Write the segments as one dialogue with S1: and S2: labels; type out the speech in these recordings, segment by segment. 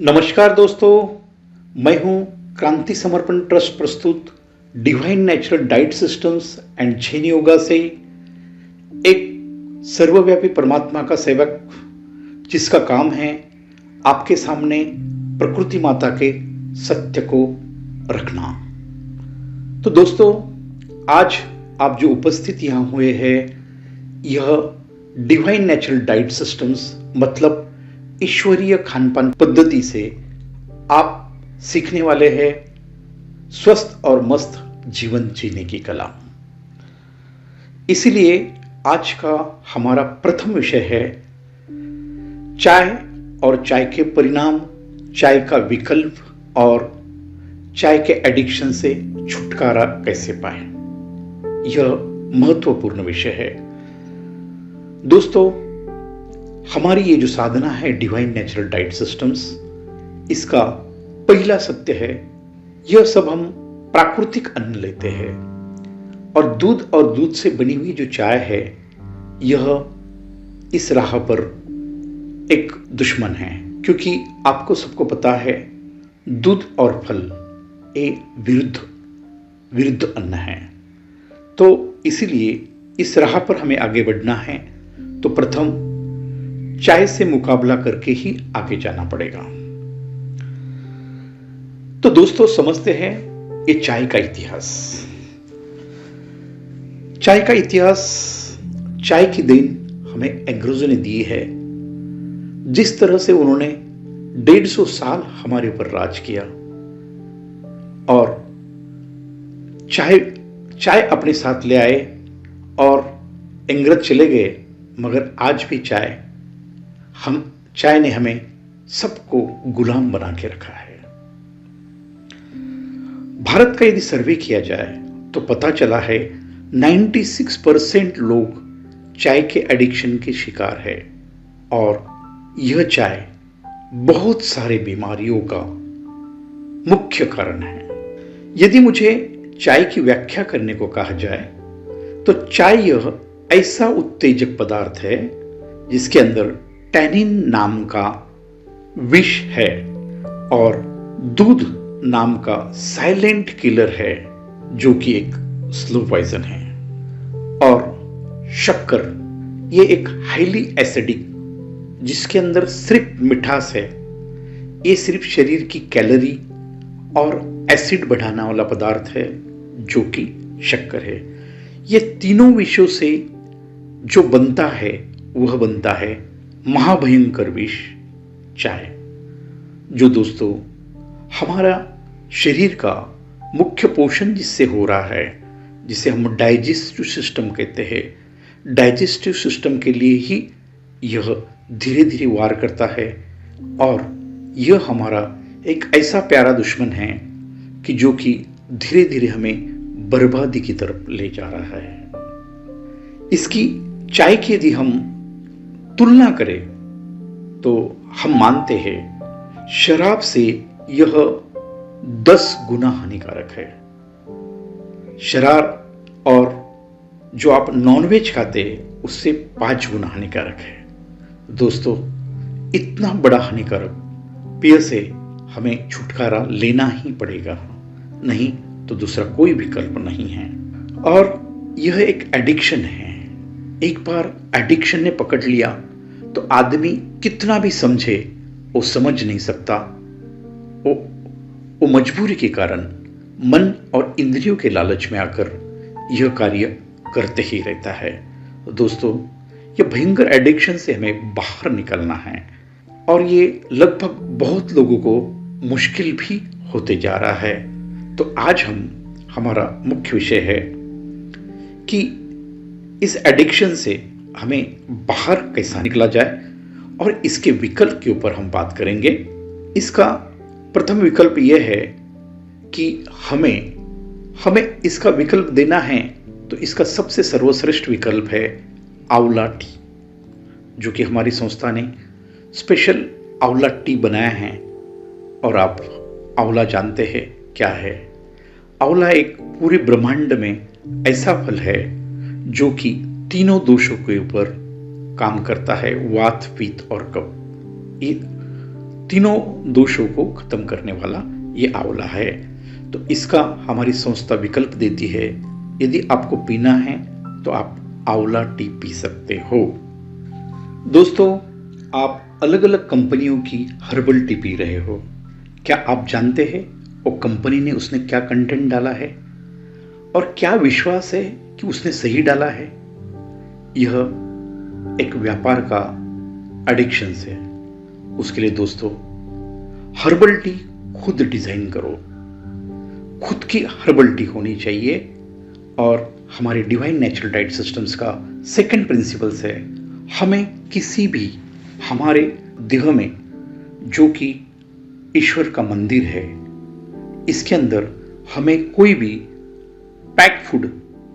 S1: नमस्कार दोस्तों, मैं हूं क्रांति समर्पण ट्रस्ट प्रस्तुत divine natural diet systems and Jain yoga से एक सर्वव्यापी परमात्मा का सेवक, जिसका काम है आपके सामने प्रकृति माता के सत्य को रखना। तो दोस्तों, आज आप जो उपस्थित यहाँ हुए हैं, यह डिवाइन नेचुरल डाइट सिस्टम्स मतलब ईश्वरीय खानपान पद्धति से आप सीखने वाले हैं स्वस्थ और मस्त जीवन जीने की कला। इसीलिए आज का हमारा प्रथम विषय है चाय और चाय के परिणाम, चाय का विकल्प और चाय के एडिक्शन से छुटकारा कैसे पाए। यह महत्वपूर्ण विषय है दोस्तों। हमारी ये जो साधना है डिवाइन नेचुरल डाइट सिस्टम्स, इसका पहला सत्य है, यह सब हम प्राकृतिक अन्न लेते हैं और दूध से बनी हुई जो चाय है, यह इस राह पर एक दुश्मन है, क्योंकि आपको सबको पता है दूध और फल ये विरुद्ध अन्न है। तो इसीलिए इस राह पर हमें आगे बढ़ना है तो प्रथम चाय से मुकाबला करके ही आगे जाना पड़ेगा। तो दोस्तों, समझते हैं ये चाय का इतिहास। चाय का इतिहास, चाय की देन हमें अंग्रेजों ने दी है। जिस तरह से उन्होंने 150 साल हमारे ऊपर राज किया और चाय अपने साथ ले आए और अंग्रेज चले गए, मगर आज भी चाय ने हमें सबको गुलाम बना के रखा है। भारत का यदि सर्वे किया जाए तो पता चला है 96% लोग चाय के एडिक्शन के शिकार है और यह चाय बहुत सारे बीमारियों का मुख्य कारण है। यदि मुझे चाय की व्याख्या करने को कहा जाए तो चाय यह ऐसा उत्तेजक पदार्थ है जिसके अंदर टैनिन नाम का विष है और दूध नाम का साइलेंट किलर है, जो कि एक स्लो पॉइजन है, और शक्कर ये एक हाईली एसिडिक, जिसके अंदर सिर्फ मिठास है, ये सिर्फ शरीर की कैलोरी और एसिड बढ़ाने वाला पदार्थ है, जो कि शक्कर है। ये तीनों विषयों से जो बनता है वह बनता है महाभयंकर विष चाय, जो दोस्तों हमारा शरीर का मुख्य पोषण जिससे हो रहा है, जिसे हम डाइजेस्टिव सिस्टम कहते हैं, डाइजेस्टिव सिस्टम के लिए ही यह धीरे धीरे वार करता है और यह हमारा एक ऐसा प्यारा दुश्मन है कि जो कि धीरे धीरे हमें बर्बादी की तरफ ले जा रहा है। इसकी चाय की यदि हम तुलना करें तो हम मानते हैं शराब से यह 10 गुना हानिकारक है। शराब और जो आप नॉनवेज खाते हैं उससे 5 गुना हानिकारक है। दोस्तों, इतना बड़ा हानिकारक पेय से हमें छुटकारा लेना ही पड़ेगा, नहीं तो दूसरा कोई विकल्प नहीं है। और यह एक एडिक्शन है। एक बार एडिक्शन ने पकड़ लिया तो आदमी कितना भी समझे वो समझ नहीं सकता। वो मजबूरी के कारण मन और इंद्रियों के लालच में आकर यह कार्य करते ही रहता है। दोस्तों, यह भयंकर एडिक्शन से हमें बाहर निकलना है और ये लगभग बहुत लोगों को मुश्किल भी होते जा रहा है। तो आज हमारा मुख्य विषय है कि इस एडिक्शन से हमें बाहर कैसा निकला जाए और इसके विकल्प के ऊपर हम बात करेंगे। इसका प्रथम विकल्प यह है कि हमें इसका विकल्प देना है तो इसका सबसे सर्वश्रेष्ठ विकल्प है आंवला टी, जो कि हमारी संस्था ने स्पेशल आंवला टी बनाया है। और आप आंवला जानते हैं क्या है। आंवला एक पूरे ब्रह्मांड में ऐसा फल है जो कि तीनों दोषों के ऊपर काम करता है, वात, पित्त और कफ। ये तीनों दोषों को खत्म करने वाला ये आंवला है। तो इसका हमारी संस्था विकल्प देती है, यदि आपको पीना है तो आप आंवला टी पी सकते हो। दोस्तों, आप अलग अलग कंपनियों की हर्बल टी पी रहे हो। क्या आप जानते हैं वो कंपनी ने उसने क्या कंटेंट डाला है और क्या विश्वास है कि उसने सही डाला है? यह एक व्यापार का एडिक्शन है। उसके लिए दोस्तों, हर्बल टी खुद डिजाइन करो। खुद की हर्बल टी होनी चाहिए। और हमारे डिवाइन नेचुरल डाइट सिस्टम्स का सेकंड प्रिंसिपल्स है, हमें किसी भी हमारे देह में जो कि ईश्वर का मंदिर है, इसके अंदर हमें कोई भी पैक फूड,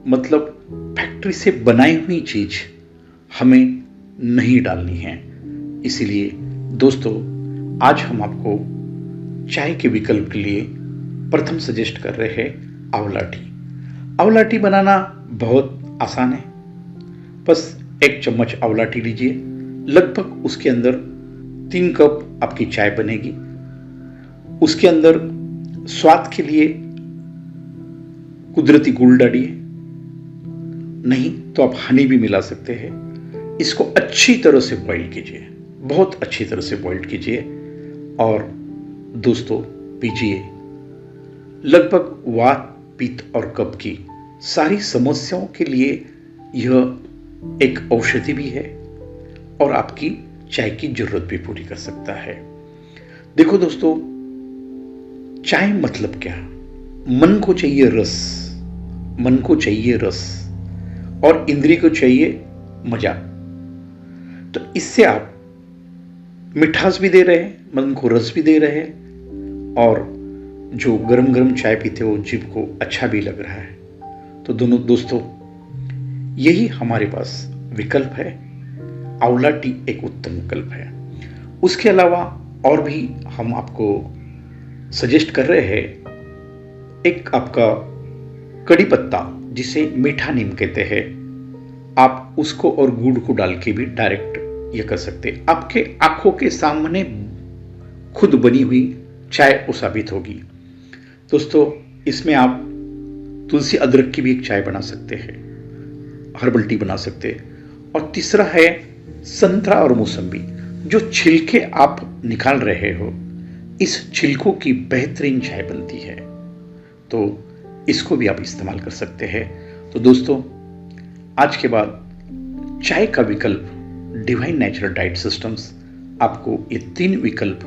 S1: मतलब फैक्ट्री से बनाई हुई चीज हमें नहीं डालनी है। इसीलिए दोस्तों, आज हम आपको चाय के विकल्प के लिए प्रथम सजेस्ट कर रहे हैं आंवला टी। आंवला टी बनाना बहुत आसान है। बस 1 चम्मच आंवला टी लीजिए। लगभग उसके अंदर 3 कप आपकी चाय बनेगी। उसके अंदर स्वाद के लिए कुदरती गुड़ डालिए, नहीं तो आप हनी भी मिला सकते हैं। इसको अच्छी तरह से बॉईल कीजिए, बहुत अच्छी तरह से बॉईल कीजिए और दोस्तों पीजिए। लगभग वात, पित्त और कफ की सारी समस्याओं के लिए यह एक औषधि भी है और आपकी चाय की जरूरत भी पूरी कर सकता है। देखो दोस्तों, चाय मतलब क्या? मन को चाहिए रस, मन को चाहिए रस और इंद्रिय को चाहिए मजा। तो इससे आप मिठास भी दे रहे हैं, मन को रस भी दे रहे हैं और जो गरम गरम चाय पीते हो जीभ को अच्छा भी लग रहा है। तो दोनों दोस्तों, यही हमारे पास विकल्प है। आंवला टी एक उत्तम विकल्प है। उसके अलावा और भी हम आपको सजेस्ट कर रहे हैं, एक आपका कड़ी पत्ता जिसे मीठा नीम कहते हैं, आप उसको और गुड़ को डाल के भी डायरेक्ट ये कर सकते हैं। आपके आंखों के सामने खुद बनी हुई चाय वो साबित होगी। दोस्तों, इसमें आप तुलसी अदरक की भी एक चाय बना सकते हैं, हर्बल टी बना सकते हैं। और तीसरा है संतरा और मौसम्बी। जो छिलके आप निकाल रहे हो, इस छिलकों की बेहतरीन चाय बनती है, तो इसको भी आप इस्तेमाल कर सकते हैं। तो दोस्तों, आज के बाद चाय का विकल्प डिवाइन नेचुरल डाइट सिस्टम्स आपको ये 3 विकल्प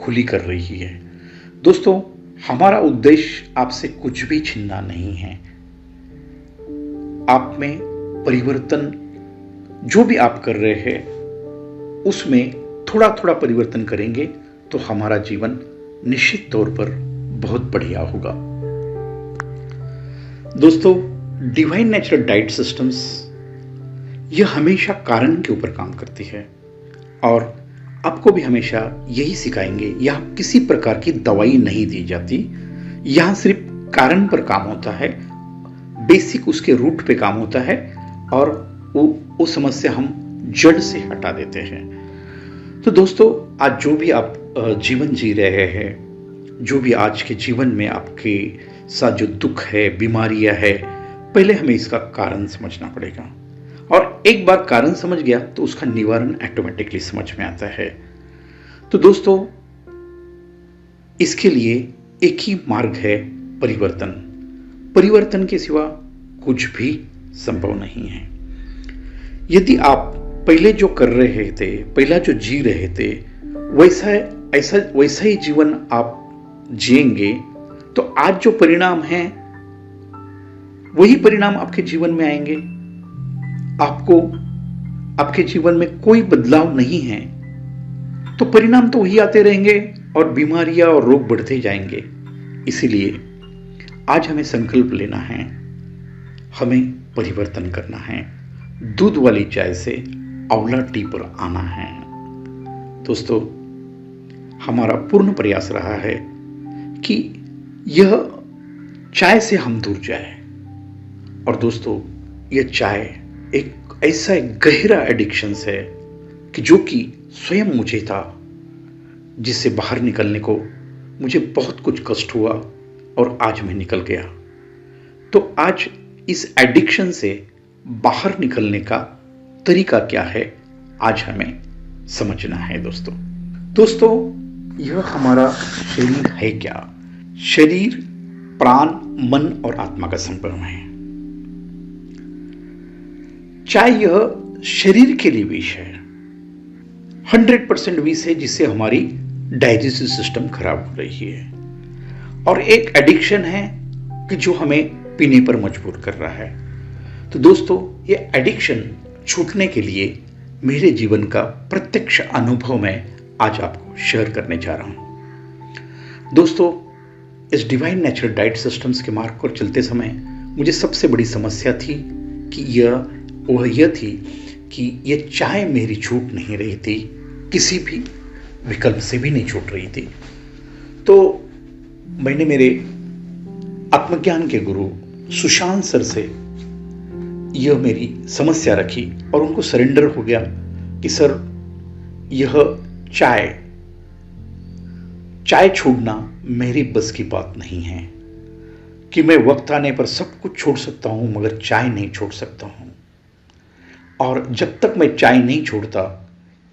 S1: खुली कर रही है। दोस्तों, हमारा उद्देश्य आपसे कुछ भी छीनना नहीं है। आप में परिवर्तन जो भी आप कर रहे हैं उसमें थोड़ा थोड़ा परिवर्तन करेंगे तो हमारा जीवन निश्चित तौर पर बहुत बढ़िया होगा। दोस्तों, डिवाइन नेचुरल डाइट सिस्टम्स यह हमेशा कारण के ऊपर काम करती है और आपको भी हमेशा यही सिखाएंगे। यह किसी प्रकार की दवाई नहीं दी जाती, यहां सिर्फ कारण पर काम होता है, बेसिक उसके रूट पे काम होता है और वो समस्या हम जड़ से हटा देते हैं। तो दोस्तों, आज जो भी आप जीवन जी रहे हैं, जो भी आज के जीवन में आपके साथ जो दुख है, बीमारियां है, पहले हमें इसका कारण समझना पड़ेगा और एक बार कारण समझ गया तो उसका निवारण ऑटोमेटिकली समझ में आता है। तो दोस्तों, इसके लिए एक ही मार्ग है, परिवर्तन। परिवर्तन के सिवा कुछ भी संभव नहीं है। यदि आप पहले जो कर रहे थे, पहला जो जी रहे थे, वैसा ही जीवन आप जिएंगे तो आज जो परिणाम है वही परिणाम आपके जीवन में आएंगे। आपके जीवन में कोई बदलाव नहीं है तो परिणाम तो वही आते रहेंगे और बीमारियां और रोग बढ़ते जाएंगे। इसीलिए आज हमें संकल्प लेना है, हमें परिवर्तन करना है। दूध वाली चाय से आंवला टी पर आना है। दोस्तों, हमारा पूर्ण प्रयास रहा है कि यह चाय से हम दूर जाए। और दोस्तों, यह चाय एक ऐसा एक गहरा एडिक्शन है कि जो कि स्वयं मुझे था, जिससे बाहर निकलने को मुझे बहुत कुछ कष्ट हुआ और आज मैं निकल गया। तो आज इस एडिक्शन से बाहर निकलने का तरीका क्या है, आज हमें समझना है। दोस्तों, यह हमारा शरीर है क्या? शरीर प्राण, मन और आत्मा का संगम है। चाहे यह शरीर के लिए विष है, 100% विष है, जिससे हमारी डाइजेस्टिव सिस्टम खराब हो रही है। और एक एडिक्शन है कि जो हमें पीने पर मजबूर कर रहा है। तो दोस्तों, ये एडिक्शन छूटने के लिए मेरे जीवन का प्रत्यक्ष अनुभव मैं आज आपको शेयर करने जा रहा हूं। दोस्तों, इस डिवाइन नेचुरल डाइट सिस्टम्स के मार्ग पर चलते समय मुझे सबसे बड़ी समस्या थी कि यह थी कि यह चाय मेरी छूट नहीं रही थी, किसी भी विकल्प से भी नहीं छूट रही थी। तो मैंने मेरे आत्मज्ञान के गुरु सुशांत सर से यह मेरी समस्या रखी और उनको सरेंडर हो गया कि सर, यह चाय छोड़ना मेरी बस की बात नहीं है कि मैं वक्त आने पर सब कुछ छोड़ सकता हूं, मगर चाय नहीं छोड़ सकता हूं। और जब तक मैं चाय नहीं छोड़ता,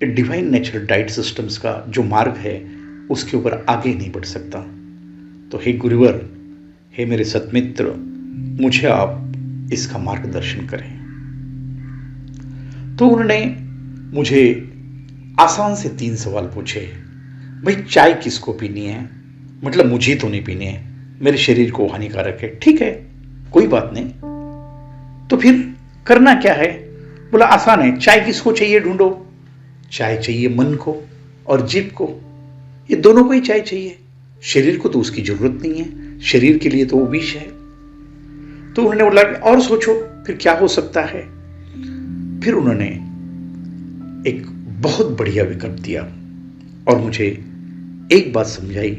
S1: डिवाइन नेचुरल डाइट सिस्टम्स का जो मार्ग है उसके ऊपर आगे नहीं बढ़ सकता। तो हे गुरुवर, हे मेरे सतमित्र, मुझे आप इसका मार्गदर्शन करें। तो उन्होंने मुझे आसान से 3 सवाल पूछे। भाई, चाय किसको पीनी है? मतलब मुझे तो नहीं पीनी है, मेरे शरीर को हानिकारक है। ठीक है, कोई बात नहीं। तो फिर करना क्या है? बोला आसान है, चाय किसको चाहिए ढूंढो। चाय चाहिए मन को और जीभ को, ये दोनों को ही चाय चाहिए। शरीर को तो उसकी जरूरत नहीं है, शरीर के लिए तो वो विष है। तो उन्होंने बोला और सोचो फिर क्या हो सकता है। फिर उन्होंने एक बहुत बढ़िया विकल्प दिया और मुझे एक बात समझाई,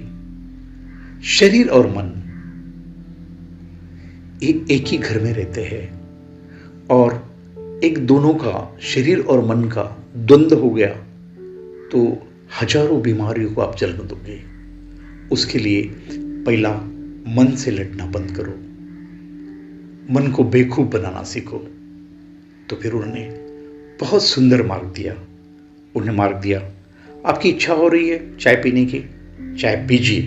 S1: शरीर और मन एक ही घर में रहते हैं, और एक दोनों का, शरीर और मन का द्वंद्व हो गया तो हजारों बीमारियों को आप जन्म दोगे। उसके लिए पहला मन से लड़ना बंद करो, मन को बेवकूफ बनाना सीखो। तो फिर उन्होंने बहुत सुंदर मार्ग दिया। उन्हें मार्ग दिया, आपकी इच्छा हो रही है चाय पीने की, चाय पीजिए,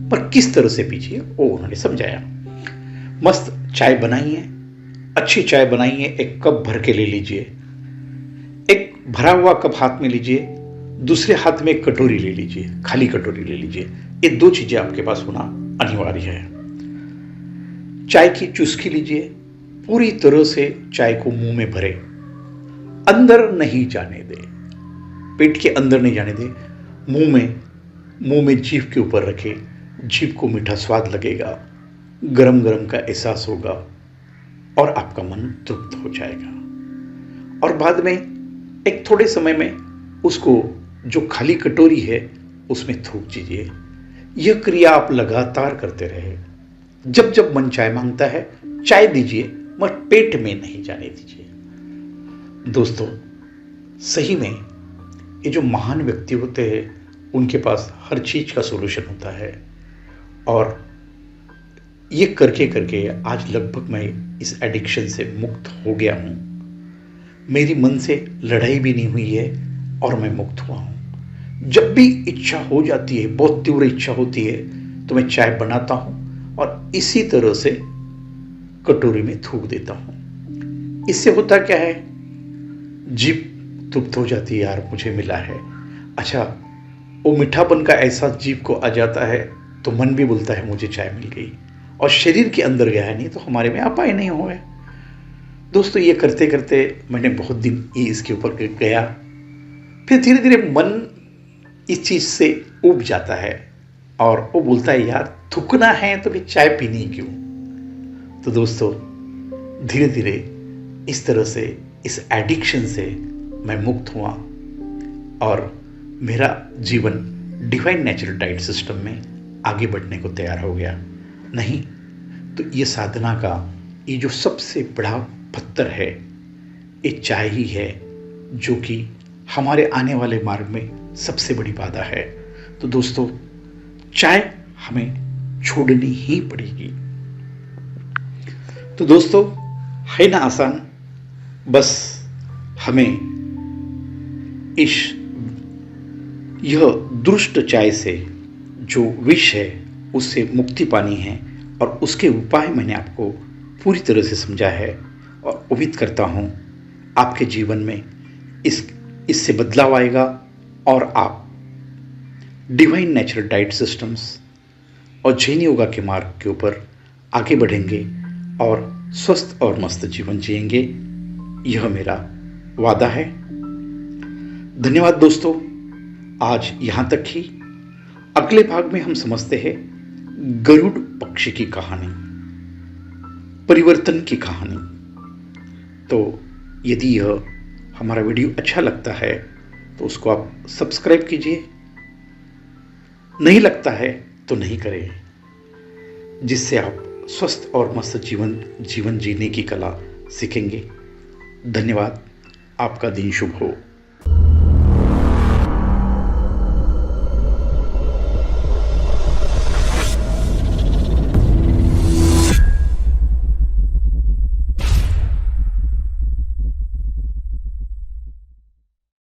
S1: पर किस तरह से पीजिए वो उन्होंने समझाया। मस्त चाय बनाइए, अच्छी चाय बनाइए, एक कप भर के ले लीजिए। एक भरा हुआ कप हाथ में लीजिए, दूसरे हाथ में एक कटोरी ले लीजिए, खाली कटोरी ले लीजिए। ये 2 चीजें आपके पास होना अनिवार्य है। चाय की चुस्की लीजिए, पूरी तरह से चाय को मुंह में भरे, अंदर नहीं जाने दे, पेट के अंदर नहीं जाने दे, मुंह में जीभ के ऊपर रखे। जीभ को मीठा स्वाद लगेगा, गरम गरम का एहसास होगा और आपका मन तृप्त हो जाएगा। और बाद में एक थोड़े समय में उसको जो खाली कटोरी है उसमें थूक दीजिए। यह क्रिया आप लगातार करते रहे। जब जब मन चाय मांगता है चाय दीजिए, मगर पेट में नहीं जाने दीजिए। दोस्तों, सही में ये जो महान व्यक्ति होते हैं उनके पास हर चीज का सॉल्यूशन होता है। और ये करके करके आज लगभग मैं इस एडिक्शन से मुक्त हो गया हूं। मेरी मन से लड़ाई भी नहीं हुई है और मैं मुक्त हुआ हूं। जब भी इच्छा हो जाती है, बहुत तीव्र इच्छा होती है, तो मैं चाय बनाता हूं और इसी तरह से कटोरी में थूक देता हूं। इससे होता क्या है, जीभ तृप्त हो जाती है, यार मुझे मिला है। अच्छा, वो मीठापन का एहसास जीभ को आ जाता है तो मन भी बोलता है मुझे चाय मिल गई, और शरीर के अंदर गया है, नहीं तो हमारे में अपाय नहीं हुए। दोस्तों, ये करते करते मैंने बहुत दिन ये इसके ऊपर गया। फिर धीरे धीरे मन इस चीज से उब जाता है और वो बोलता है यार थूकना है तो फिर चाय पीनी क्यों। तो दोस्तों, धीरे धीरे इस तरह से इस एडिक्शन से मैं मुक्त हुआ और मेरा जीवन डिवाइन नेचुरल डाइट सिस्टम में आगे बढ़ने को तैयार हो गया। नहीं, तो ये साधना का ये जो सबसे बड़ा पत्थर है, ये चाय ही है, जो कि हमारे आने वाले मार्ग में सबसे बड़ी बाधा है। तो दोस्तों, चाय हमें छोड़नी ही पड़ेगी। तो दोस्तों, है ना आसान, बस हमें यह दुष्ट चाय से जो विष है उससे मुक्ति पानी है, और उसके उपाय मैंने आपको पूरी तरह से समझा है, और उम्मीद करता हूं आपके जीवन में इससे बदलाव आएगा और आप डिवाइन नेचुरल डाइट सिस्टम्स और जैन योगा के मार्ग के ऊपर आगे बढ़ेंगे और स्वस्थ और मस्त जीवन जिएंगे। यह मेरा वादा है। धन्यवाद दोस्तों, आज यहां तक ही। अगले भाग में हम समझते हैं गरुड़ पक्षी की कहानी, परिवर्तन की कहानी। तो यदि यह हमारा वीडियो अच्छा लगता है तो उसको आप सब्सक्राइब कीजिए, नहीं लगता है तो नहीं करें, जिससे आप स्वस्थ और मस्त जीवन जीने की कला सीखेंगे। धन्यवाद। आपका दिन शुभ हो।